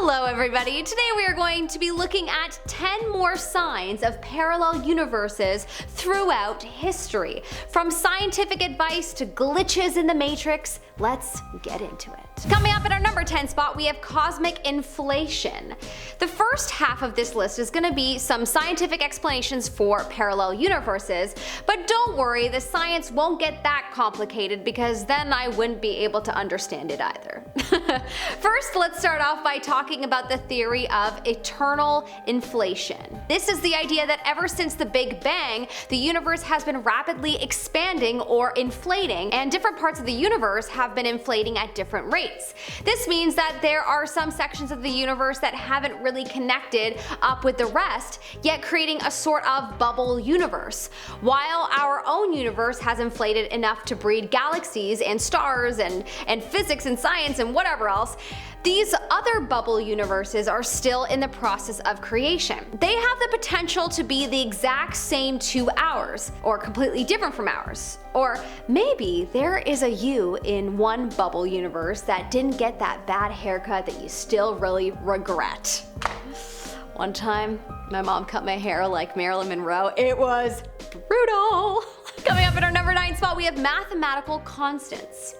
Hello everybody! Today we are going to be looking at 10 more signs of parallel universes throughout history. From scientific advice to glitches in the Matrix, let's get into it. Coming up at our number 10 spot, we have cosmic inflation. The first half of this list is going to be some scientific explanations for parallel universes, but don't worry, the science won't get that complicated because then I wouldn't be able to understand it either. First, let's start off by talking about the theory of eternal inflation. This is the idea that ever since the Big Bang, the universe has been rapidly expanding or inflating, and different parts of the universe have been inflating at different rates. This means that there are some sections of the universe that haven't really connected up with the rest, yet creating a sort of bubble universe. While our own universe has inflated enough to breed galaxies and stars and physics and science and whatever else, these other bubble universes are still in the process of creation. They have the potential to be the exact same to ours, or completely different from ours. Or maybe there is a you in one bubble universe that didn't get that bad haircut that you still really regret. One time, my mom cut my hair like Marilyn Monroe. It was brutal. Coming up at our number 9 spot, we have mathematical constants.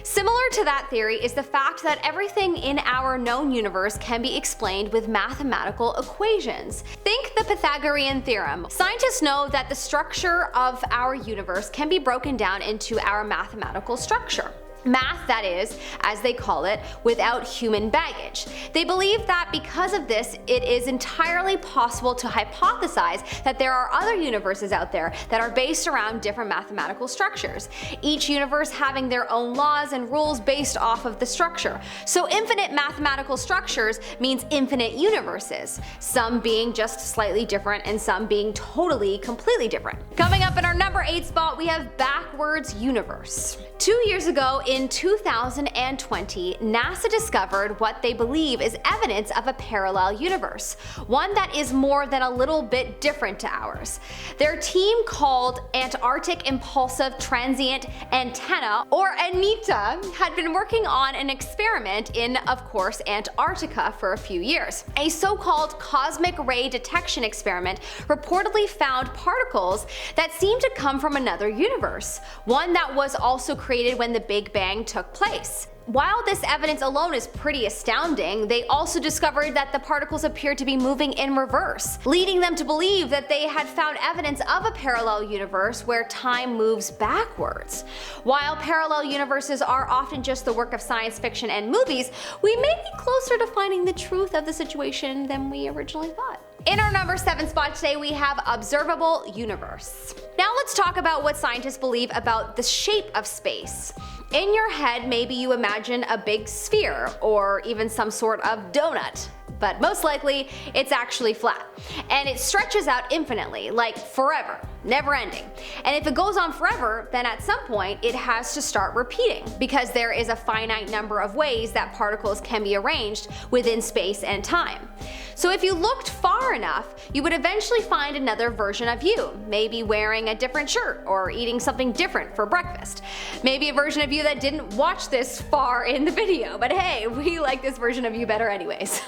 Similar to that theory is the fact that everything in our known universe can be explained with mathematical equations. Think the Pythagorean theorem. Scientists know that the structure of our universe can be broken down into our mathematical structure. Math, that is, as they call it, without human baggage. They believe that because of this, it is entirely possible to hypothesize that there are other universes out there that are based around different mathematical structures, each universe having their own laws and rules based off of the structure. So infinite mathematical structures means infinite universes, some being just slightly different and some being totally, completely different. Coming up in our number 8 spot, we have backwards universe. 2 years ago, in 2020, NASA discovered what they believe is evidence of a parallel universe, one that is more than a little bit different to ours. Their team, called Antarctic Impulsive Transient Antenna, or ANITA, had been working on an experiment in, of course, Antarctica for a few years. A so-called cosmic ray detection experiment reportedly found particles that seemed to come from another universe, one that was also created when the Big Bang took place. While this evidence alone is pretty astounding, they also discovered that the particles appeared to be moving in reverse, leading them to believe that they had found evidence of a parallel universe where time moves backwards. While parallel universes are often just the work of science fiction and movies, we may be closer to finding the truth of the situation than we originally thought. In our number 7 spot today, we have Observable Universe. Now let's talk about what scientists believe about the shape of space. In your head, maybe you imagine a big sphere or even some sort of donut, but most likely it's actually flat. And it stretches out infinitely, like forever, never ending. And if it goes on forever, then at some point it has to start repeating, because there is a finite number of ways that particles can be arranged within space and time. So if you looked far enough, you would eventually find another version of you, maybe wearing a different shirt or eating something different for breakfast. Maybe a version of you that didn't watch this far in the video, but hey, we like this version of you better anyways.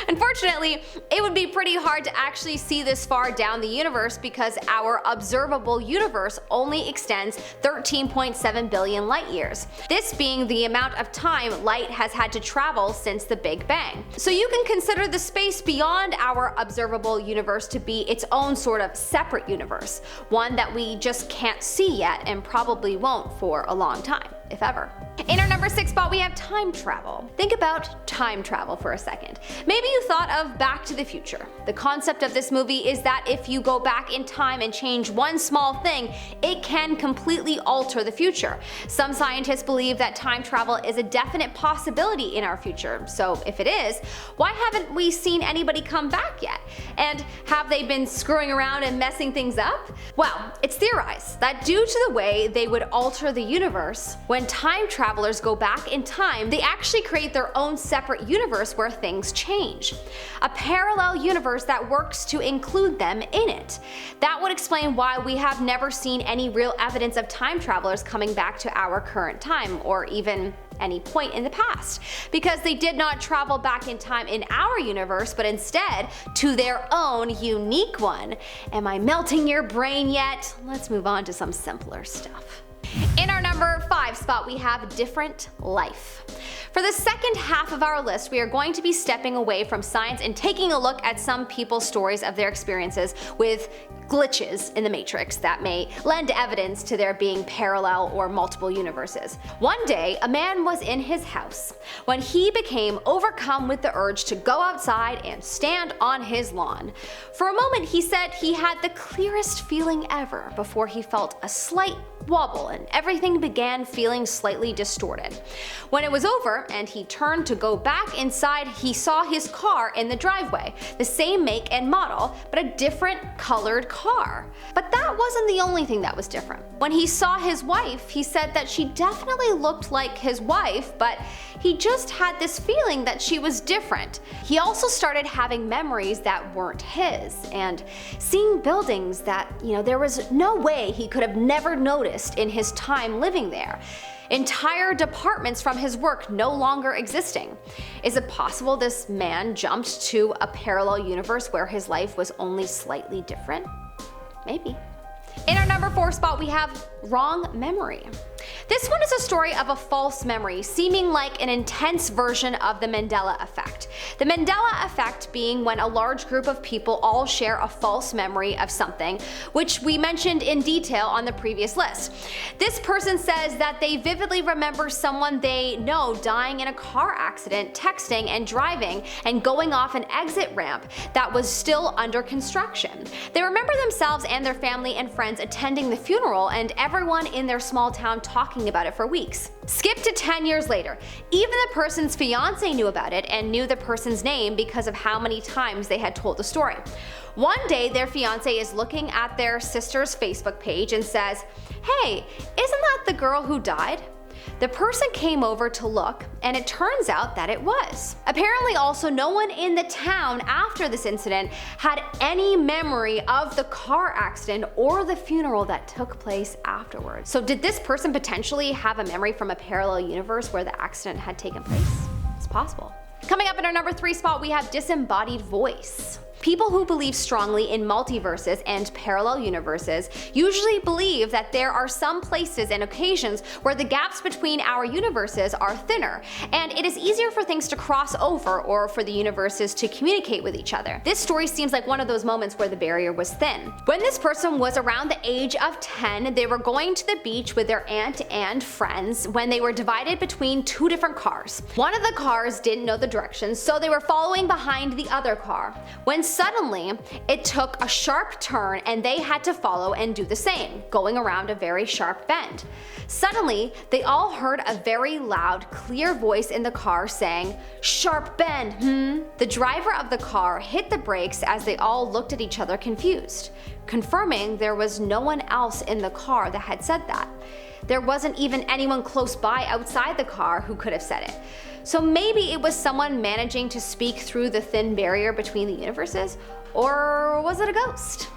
Unfortunately, it would be pretty hard to actually see this far down the universe because our observable universe only extends 13.7 billion light years, this being the amount of time light has had to travel since the Big Bang. So you can consider the space beyond our observable universe to be its own sort of separate universe, one that we just can't see yet and probably won't for a long time, if ever. In our number 6 spot, we have time travel. Think about time travel for a second. Maybe you thought of Back to the Future. The concept of this movie is that if you go back in time and change one small thing, it can completely alter the future. Some scientists believe that time travel is a definite possibility in our future. So if it is, why haven't we seen anybody come back yet? And have they been screwing around and messing things up? Well, it's theorized that due to the way they would alter the universe, when time travelers go back in time, they actually create their own separate universe where things change. A parallel universe that works to include them in it. That would explain why we have never seen any real evidence of time travelers coming back to our current time, or even any point in the past, because they did not travel back in time in our universe, but instead to their own unique one. Am I melting your brain yet? Let's move on to some simpler stuff. In our number 5 spot, we have different life. For the second half of our list, we are going to be stepping away from science and taking a look at some people's stories of their experiences with glitches in the Matrix that may lend evidence to there being parallel or multiple universes. One day, a man was in his house when he became overcome with the urge to go outside and stand on his lawn. For a moment, he said he had the clearest feeling ever before he felt a slight wobble and everything began feeling slightly distorted. When it was over and he turned to go back inside, he saw his car in the driveway, the same make and model, but a different colored car. But that wasn't the only thing that was different. When he saw his wife, he said that she definitely looked like his wife, but he just had this feeling that she was different. He also started having memories that weren't his, and seeing buildings that, there was no way he could have never noticed in his time living there. Entire departments from his work no longer existing. Is it possible this man jumped to a parallel universe where his life was only slightly different? Maybe. In our number 4 spot, we have wrong memory. This one is a story of a false memory, seeming like an intense version of the Mandela effect. The Mandela effect being when a large group of people all share a false memory of something, which we mentioned in detail on the previous list. This person says that they vividly remember someone they know dying in a car accident, texting and driving, and going off an exit ramp that was still under construction. They remember themselves and their family and friends attending the funeral and everyone in their small town talking about it for weeks. Skip to 10 years later. Even the person's fiance knew about it and knew the person's name because of how many times they had told the story. One day, their fiance is looking at their sister's Facebook page and says, "Hey, isn't that the girl who died?" The person came over to look, and it turns out that it was. Apparently also no one in the town after this incident had any memory of the car accident or the funeral that took place afterwards. So did this person potentially have a memory from a parallel universe where the accident had taken place? It's possible. Coming up in our number 3 spot, we have Disembodied Voice. People who believe strongly in multiverses and parallel universes usually believe that there are some places and occasions where the gaps between our universes are thinner, and it is easier for things to cross over or for the universes to communicate with each other. This story seems like one of those moments where the barrier was thin. When this person was around the age of 10, they were going to the beach with their aunt and friends when they were divided between 2 different cars. One of the cars didn't know the directions, so they were following behind the other car. When suddenly, it took a sharp turn and they had to follow and do the same, going around a very sharp bend. Suddenly, they all heard a very loud, clear voice in the car saying, "Sharp bend, The driver of the car hit the brakes as they all looked at each other confused, confirming there was no one else in the car that had said that. There wasn't even anyone close by outside the car who could have said it. So maybe it was someone managing to speak through the thin barrier between the universes, or was it a ghost?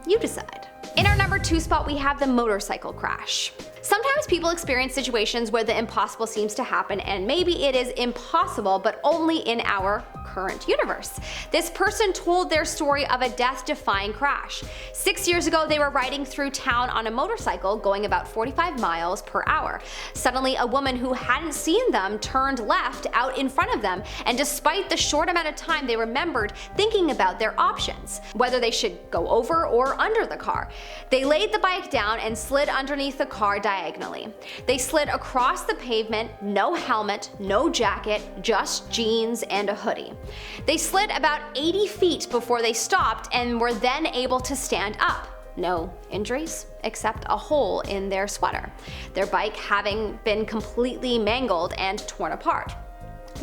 You decide. In our number 2 spot, we have the motorcycle crash. Sometimes people experience situations where the impossible seems to happen, and maybe it is impossible, but only in our current universe. This person told their story of a death-defying crash. 6 years ago, they were riding through town on a motorcycle going about 45 miles per hour. Suddenly, a woman who hadn't seen them turned left out in front of them, and despite the short amount of time, they remembered thinking about their options, whether they should go over or under the car. They laid the bike down and slid underneath the car diagonally. They slid across the pavement, no helmet, no jacket, just jeans and a hoodie. They slid about 80 feet before they stopped and were then able to stand up. No injuries, except a hole in their sweater, their bike having been completely mangled and torn apart.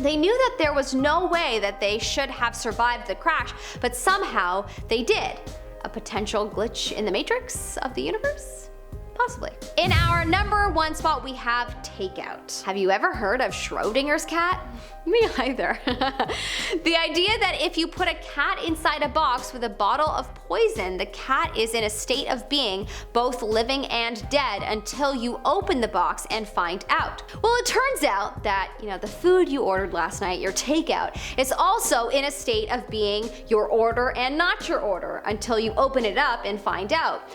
They knew that there was no way that they should have survived the crash, but somehow they did. A potential glitch in the matrix of the universe? Possibly. In our number 1 spot, we have takeout. Have you ever heard of Schrodinger's cat? Me either. The idea that if you put a cat inside a box with a bottle of poison, the cat is in a state of being both living and dead until you open the box and find out. Well, it turns out that, the food you ordered last night, your takeout, is also in a state of being your order and not your order until you open it up and find out.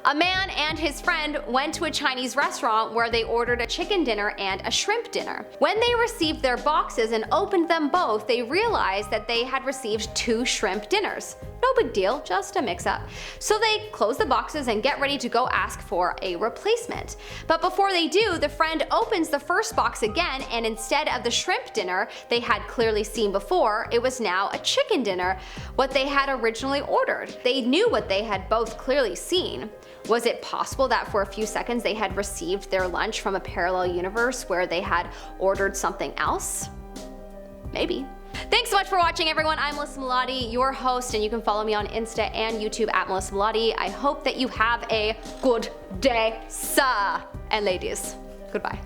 A man and his friend went to a Chinese restaurant where they ordered a chicken dinner and a shrimp dinner. When they received their boxes and opened them both, they realized that they had received 2 shrimp dinners. No big deal, just a mix-up. So they close the boxes and get ready to go ask for a replacement. But before they do, the friend opens the first box again, and instead of the shrimp dinner they had clearly seen before, it was now a chicken dinner, what they had originally ordered. They knew what they had both clearly seen. Was it possible that for a few seconds they had received their lunch from a parallel universe where they had ordered something else? Maybe. Thanks so much for watching, everyone. I'm Melissa Melotti, your host, and you can follow me on Insta and YouTube at Melissa Melotti. I hope that you have a good day, sir and ladies. Goodbye.